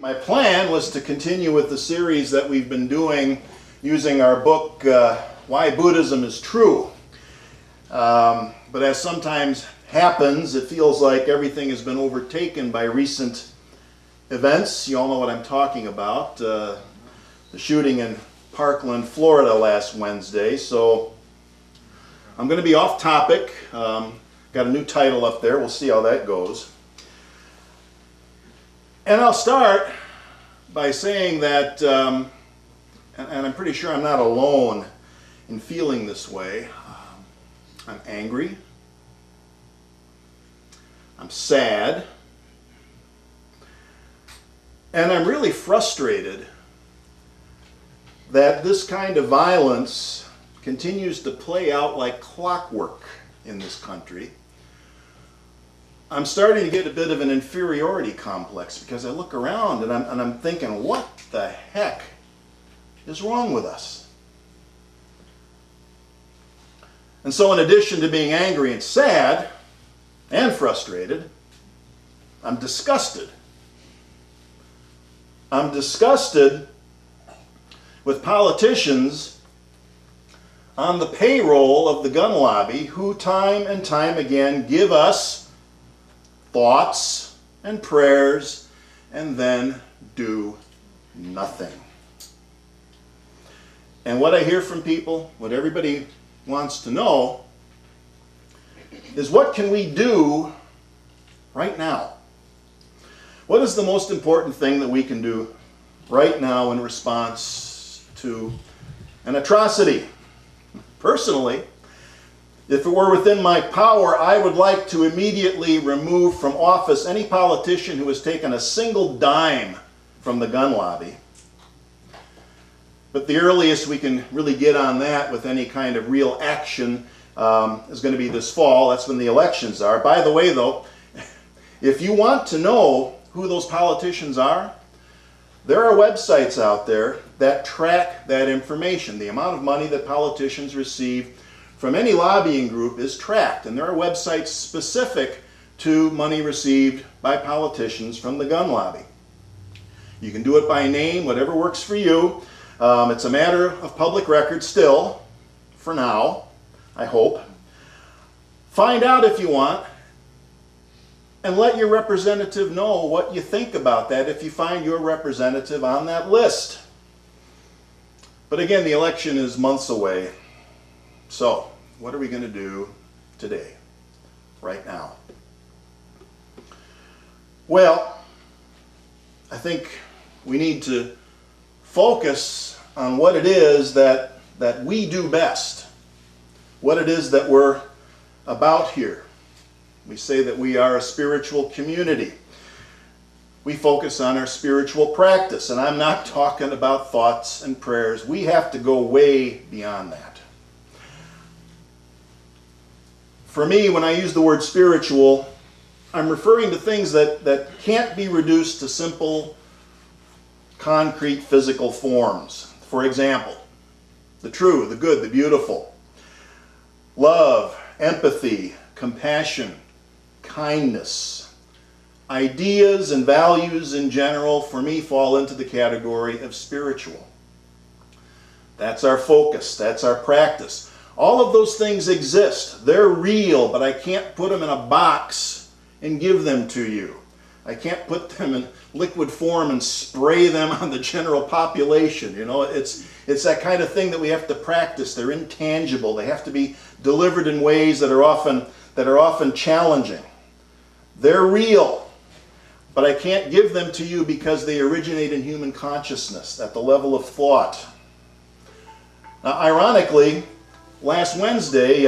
My plan was to continue with the series that we've been doing using our book, Why Buddhism is True. But as sometimes happens, it feels like everything has been overtaken by recent events. You all know what I'm talking about. The shooting in Parkland, Florida last Wednesday. So I'm going to be off topic. Got a new title up there. We'll see how that goes. And I'll start by saying that, and I'm pretty sure I'm not alone in feeling this way. I'm angry. I'm sad. And I'm really frustrated that this kind of violence continues to play out like clockwork in this country. I'm starting to get a bit of an inferiority complex because I look around and I'm thinking, what the heck is wrong with us? And so in addition to being angry and sad and frustrated, I'm disgusted. I'm disgusted with politicians on the payroll of the gun lobby who time and time again give us thoughts and prayers and then do nothing. And what I hear from people, what everybody wants to know, is what can we do right now? What is the most important thing that we can do right now in response to an atrocity? Personally, if it were within my power, I would like to immediately remove from office any politician who has taken a single dime from the gun lobby. But the earliest we can really get on that with any kind of real action is going to be this fall. That's when the elections are. By the way, though, if you want to know who those politicians are, there are websites out there that track that information. The amount of money that politicians receive from any lobbying group is tracked, and there are websites specific to money received by politicians from the gun lobby. You can do it by name, whatever works for you. It's a matter of public record still, for now, I hope. Find out if you want, and let your representative know what you think about that if you find your representative on that list. But again, the election is months away. So, what are we going to do today, right now? Well, I think we need to focus on what it is that we do best, what it is that we're about here. We say that we are a spiritual community. We focus on our spiritual practice, and I'm not talking about thoughts and prayers. We have to go way beyond that. For me, when I use the word spiritual, I'm referring to things that can't be reduced to simple, concrete, physical forms. For example, the true, the good, the beautiful, love, empathy, compassion, kindness. Ideas and values in general, for me, fall into the category of spiritual. That's our focus. That's our practice. All of those things exist. They're real, but I can't put them in a box and give them to you. I can't put them in liquid form and spray them on the general population. You know, it's that kind of thing that we have to practice. They're intangible. They have to be delivered in ways that are often challenging. They're real, but I can't give them to you because they originate in human consciousness at the level of thought. Now, ironically, last Wednesday,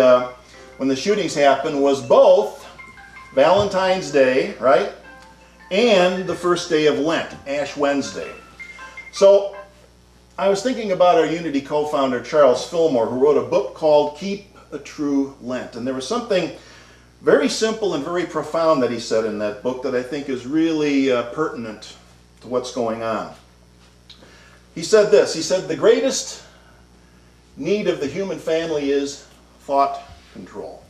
when the shootings happened, was both Valentine's Day, right, and the first day of Lent, Ash Wednesday. So I was thinking about our Unity co-founder, Charles Fillmore, who wrote a book called Keep a True Lent. And there was something very simple and very profound that he said in that book that I think is really pertinent to what's going on. He said this, he said, the greatest need of the human family is thought control.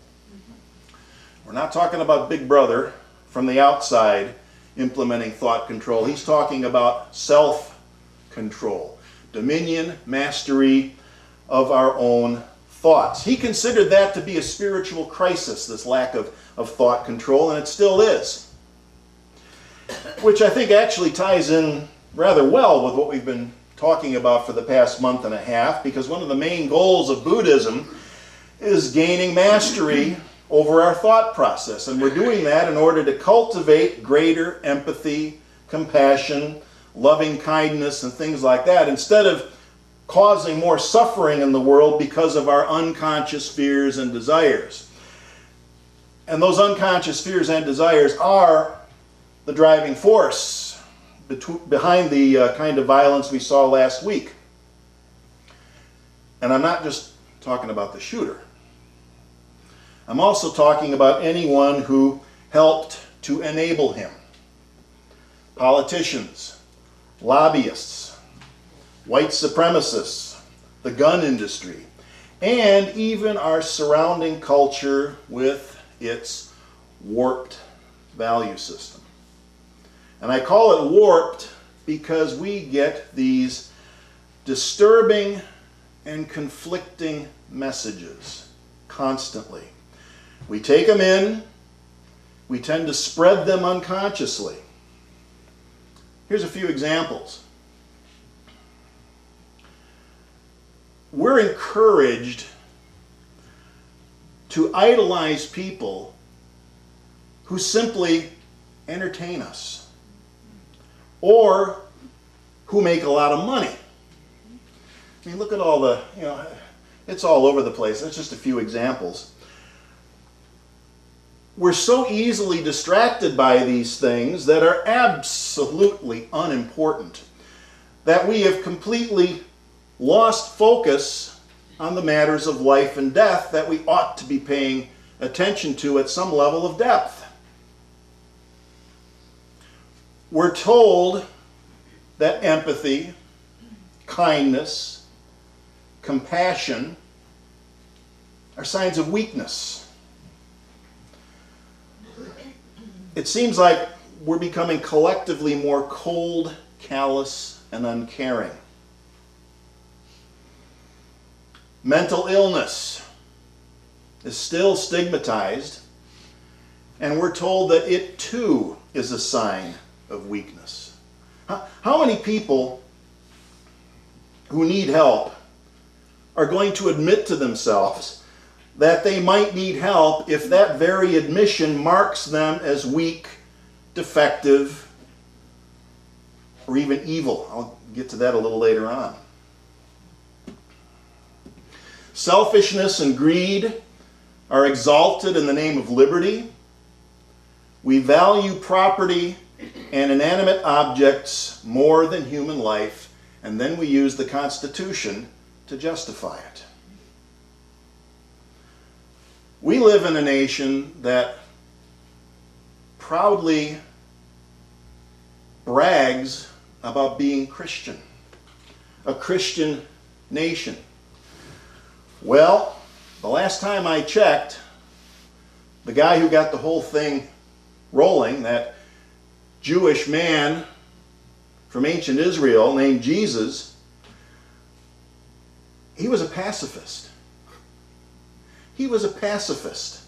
We're not talking about Big Brother from the outside implementing thought control. He's talking about self-control, dominion, mastery of our own thoughts. He considered that to be a spiritual crisis, this lack of thought control, and it still is. Which I think actually ties in rather well with what we've been talking about for the past month and a half, because one of the main goals of Buddhism is gaining mastery over our thought process. And we're doing that in order to cultivate greater empathy, compassion, loving kindness, and things like that, instead of causing more suffering in the world because of our unconscious fears and desires. And those unconscious fears and desires are the driving force behind the kind of violence we saw last week. And I'm not just talking about the shooter. I'm also talking about anyone who helped to enable him. Politicians, lobbyists, white supremacists, the gun industry, and even our surrounding culture with its warped value system. And I call it warped because we get these disturbing and conflicting messages constantly. We take them in, we tend to spread them unconsciously. Here's a few examples. We're encouraged to idolize people who simply entertain us or who make a lot of money. I mean, look at all the, it's all over the place. That's just a few examples. We're so easily distracted by these things that are absolutely unimportant that we have completely lost focus on the matters of life and death that we ought to be paying attention to at some level of depth. We're told that empathy, kindness, compassion are signs of weakness. It seems like we're becoming collectively more cold, callous, and uncaring. Mental illness is still stigmatized, and we're told that it too is a sign of weakness. How many people who need help are going to admit to themselves that they might need help if that very admission marks them as weak, defective, or even evil? I'll get to that a little later on. Selfishness and greed are exalted in the name of liberty. We value property and inanimate objects more than human life, and then we use the Constitution to justify it. We live in a nation that proudly brags about being Christian, a Christian nation. Well, the last time I checked, the guy who got the whole thing rolling, that Jewish man from ancient Israel named Jesus, he was a pacifist. He was a pacifist.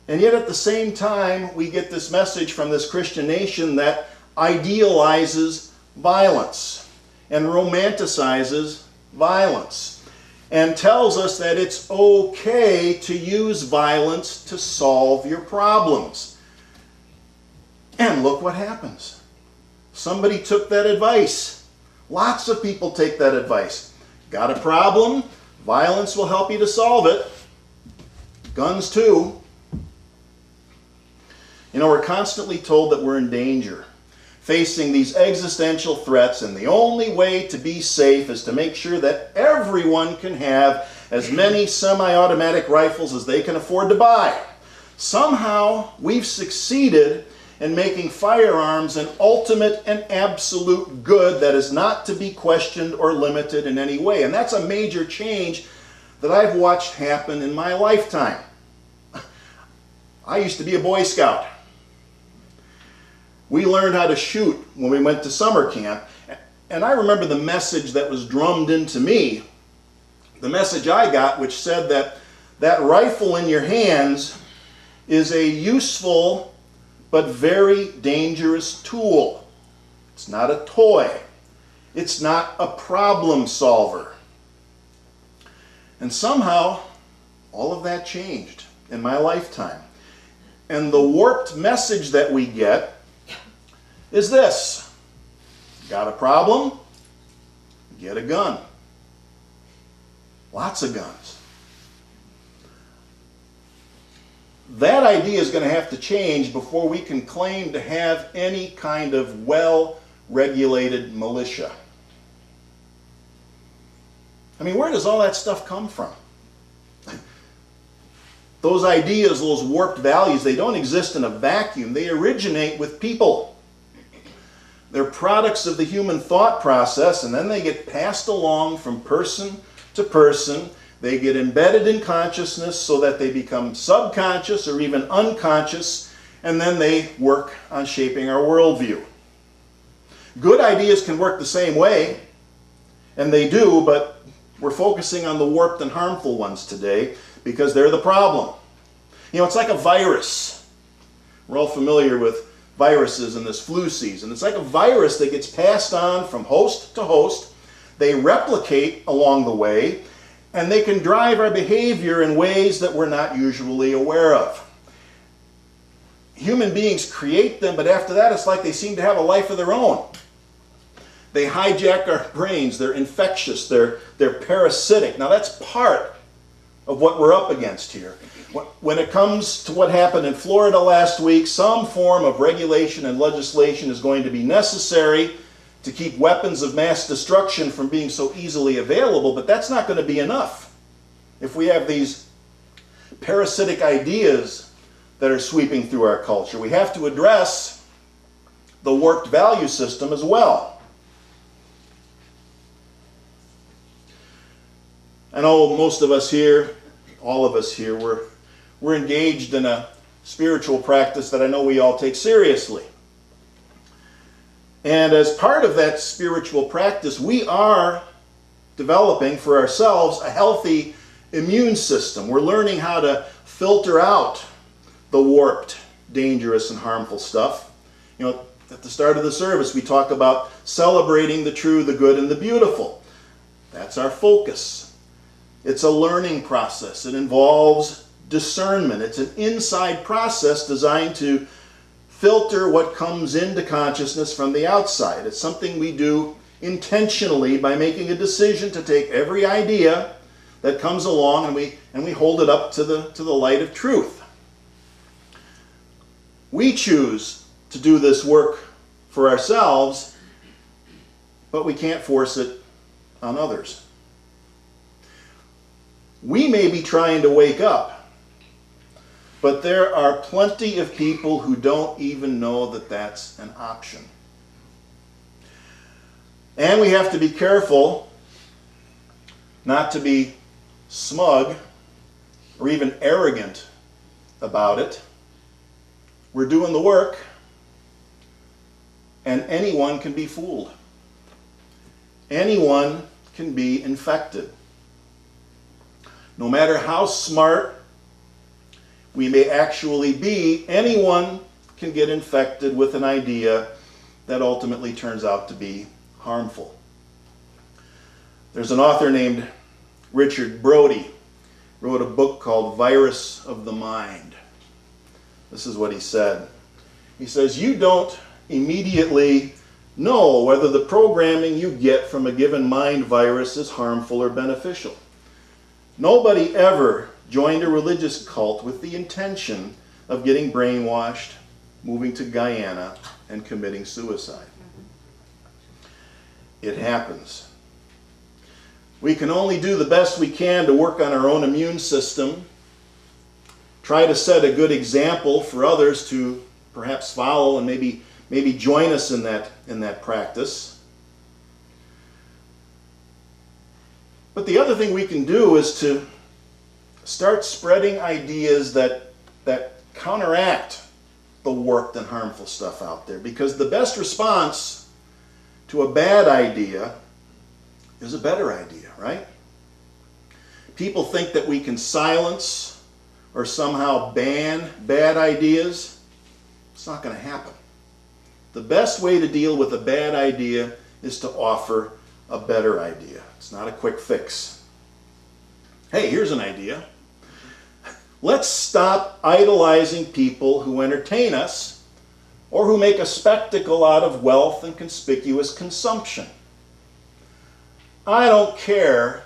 And yet at the same time, we get this message from this Christian nation that idealizes violence and romanticizes violence and tells us that it's okay to use violence to solve your problems. And look what happens. Somebody took that advice. Lots of people take that advice. Got a problem? Violence will help you to solve it. Guns too. We're constantly told that we're in danger, facing these existential threats, and the only way to be safe is to make sure that everyone can have as many semi-automatic rifles as they can afford to buy. Somehow, we've succeeded in making firearms an ultimate and absolute good that is not to be questioned or limited in any way. And that's a major change that I've watched happen in my lifetime. I used to be a Boy Scout. We learned how to shoot when we went to summer camp. And I remember the message that was drummed into me, the message I got, which said that that rifle in your hands is a useful but very dangerous tool. It's not a toy. It's not a problem solver. And somehow, all of that changed in my lifetime. And the warped message that we get is this: got a problem? Get a gun. Lots of guns. That idea is going to have to change before we can claim to have any kind of well-regulated militia. I mean, where does all that stuff come from? Those ideas, those warped values, they don't exist in a vacuum. They originate with people. They're products of the human thought process, and then they get passed along from person to person. They get embedded in consciousness so that they become subconscious or even unconscious, and then they work on shaping our worldview. Good ideas can work the same way, and they do, but we're focusing on the warped and harmful ones today because they're the problem. You know, it's like a virus. We're all familiar with viruses in this flu season. It's like a virus that gets passed on from host to host. They replicate along the way, and they can drive our behavior in ways that we're not usually aware of. Human beings create them, but after that it's like they seem to have a life of their own. They hijack our brains, they're infectious, they're parasitic. Now that's part of what we're up against here. When it comes to what happened in Florida last week, some form of regulation and legislation is going to be necessary to keep weapons of mass destruction from being so easily available, but that's not going to be enough. If we have these parasitic ideas that are sweeping through our culture, we have to address the warped value system as well. I know most of us here, all of us here, we're engaged in a spiritual practice that I know we all take seriously. And as part of that spiritual practice, we are developing for ourselves a healthy immune system. We're learning how to filter out the warped, dangerous, and harmful stuff. You know, at the start of the service, we talk about celebrating the true, the good, and the beautiful. That's our focus. It's a learning process. It involves discernment. It's an inside process designed to filter what comes into consciousness from the outside. It's something we do intentionally by making a decision to take every idea that comes along and we hold it up to the light of truth. We choose to do this work for ourselves, but we can't force it on others. We may be trying to wake up, but there are plenty of people who don't even know that that's an option. And we have to be careful not to be smug or even arrogant about it. We're doing the work, and anyone can be fooled. Anyone can be infected. No matter how smart we may actually be, anyone can get infected with an idea that ultimately turns out to be harmful. There's an author named Richard Brody, wrote a book called Virus of the Mind. This is what he said. He says, you don't immediately know whether the programming you get from a given mind virus is harmful or beneficial. Nobody ever joined a religious cult with the intention of getting brainwashed, moving to Guyana, and committing suicide. It happens. We can only do the best we can to work on our own immune system, try to set a good example for others to perhaps follow and maybe join us in that practice. But the other thing we can do is to start spreading ideas that counteract the warped and harmful stuff out there, because the best response to a bad idea is a better idea, right? People think that we can silence or somehow ban bad ideas. It's not going to happen. The best way to deal with a bad idea is to offer a better idea. It's not a quick fix. Hey, here's an idea. Let's stop idolizing people who entertain us or who make a spectacle out of wealth and conspicuous consumption. I don't care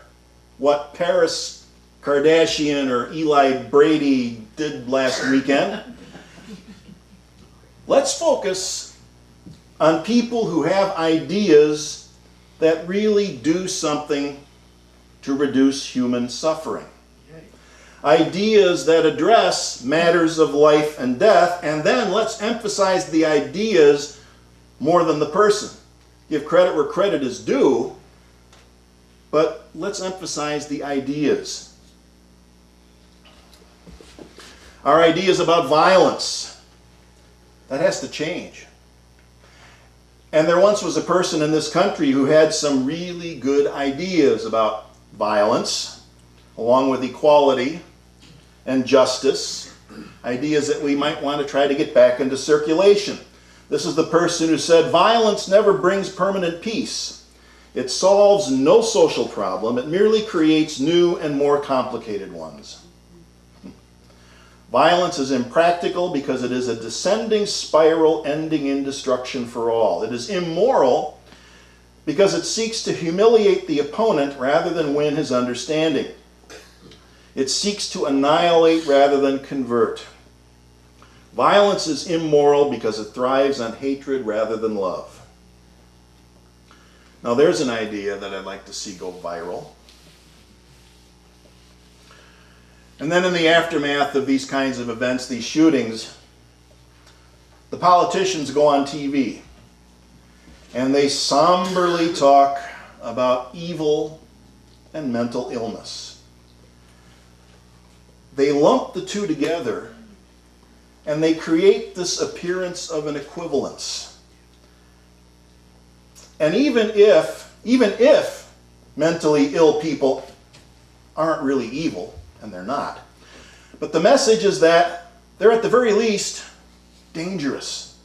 what Paris Kardashian or Eli Brady did last weekend. Let's focus on people who have ideas that really do something to reduce human suffering. Ideas that address matters of life and death, and then let's emphasize the ideas more than the person. Give credit where credit is due, but let's emphasize the ideas. Our ideas about violence, that has to change. And there once was a person in this country who had some really good ideas about violence, along with equality and justice, ideas that we might want to try to get back into circulation. This is the person who said, violence never brings permanent peace. It solves no social problem. It merely creates new and more complicated ones. Violence is impractical because it is a descending spiral ending in destruction for all. It is immoral because it seeks to humiliate the opponent rather than win his understanding. It seeks to annihilate rather than convert. Violence is immoral because it thrives on hatred rather than love. Now there's an idea that I'd like to see go viral. And then in the aftermath of these kinds of events, these shootings, the politicians go on TV and they somberly talk about evil and mental illness. They lump the two together and they create this appearance of an equivalence. And even if mentally ill people aren't really evil, and they're not, but the message is that they're at the very least dangerous.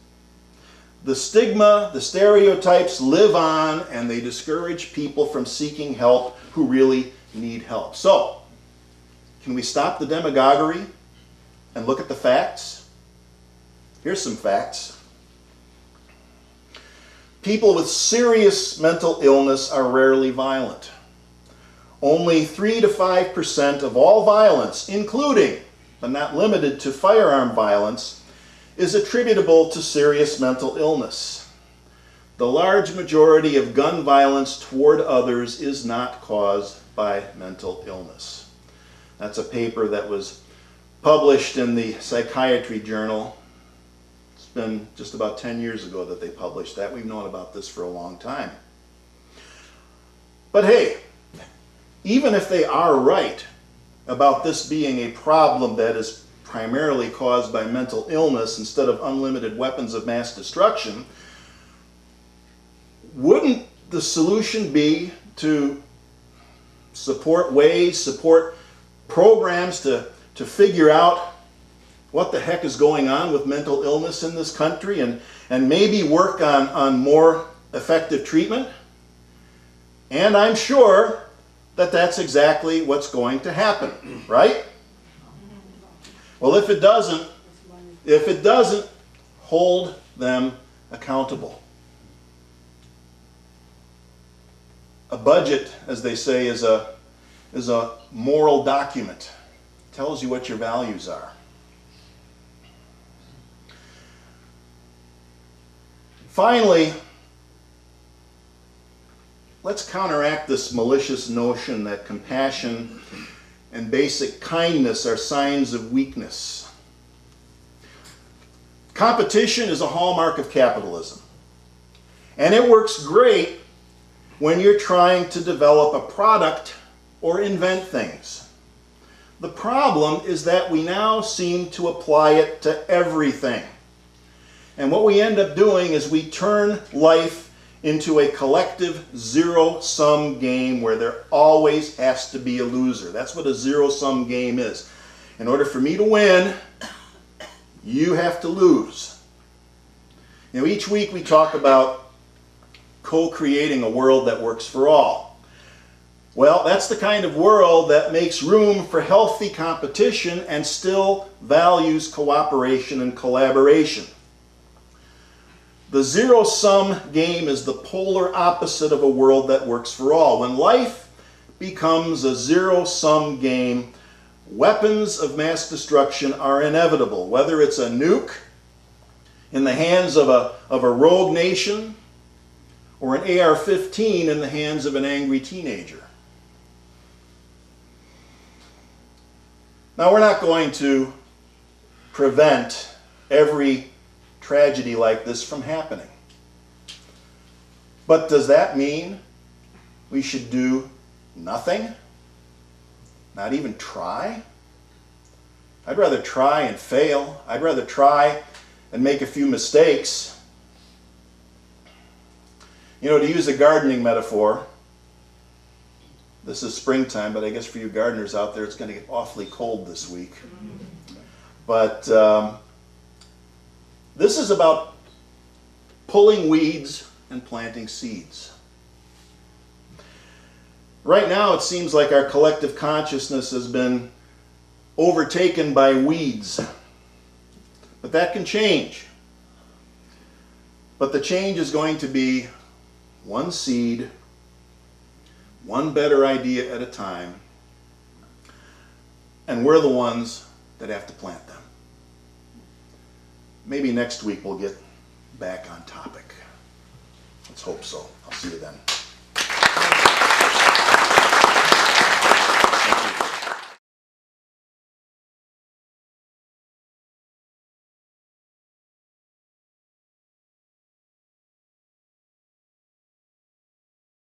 The stigma, the stereotypes live on, and they discourage people from seeking help who really need help. So, can we stop the demagoguery and look at the facts? Here's some facts. People with serious mental illness are rarely violent. Only 3 to 5% of all violence, including, but not limited to, firearm violence, is attributable to serious mental illness. The large majority of gun violence toward others is not caused by mental illness. That's a paper that was published in the Psychiatry Journal. It's been just about 10 years ago that they published that. We've known about this for a long time. But hey, even if they are right about this being a problem that is primarily caused by mental illness instead of unlimited weapons of mass destruction, wouldn't the solution be to support programs to figure out what the heck is going on with mental illness in this country and maybe work on more effective treatment? And I'm sure that that's exactly what's going to happen, right? Well, if it doesn't, hold them accountable. A budget, as they say, is a moral document. It tells you what your values are. Finally, let's counteract this malicious notion that compassion and basic kindness are signs of weakness. Competition is a hallmark of capitalism. And it works great when you're trying to develop a product or invent things. The problem is that we now seem to apply it to everything. And what we end up doing is we turn life into a collective zero-sum game where there always has to be a loser. That's what a zero-sum game is. In order for me to win, you have to lose. You know, each week we talk about co-creating a world that works for all. Well, that's the kind of world that makes room for healthy competition and still values cooperation and collaboration. The zero-sum game is the polar opposite of a world that works for all. When life becomes a zero-sum game, weapons of mass destruction are inevitable, whether it's a nuke in the hands of a rogue nation or an AR-15 in the hands of an angry teenager. Now, we're not going to prevent every tragedy like this from happening. But does that mean we should do nothing? Not even try? I'd rather try and fail. I'd rather try and make a few mistakes. You know, to use a gardening metaphor, this is springtime, but I guess for you gardeners out there, it's going to get awfully cold this week. But this is about pulling weeds and planting seeds. Right now, it seems like our collective consciousness has been overtaken by weeds. But that can change. But the change is going to be one seed, one better idea at a time, and we're the ones that have to plant them. Maybe next week we'll get back on topic. Let's hope so. I'll see you then.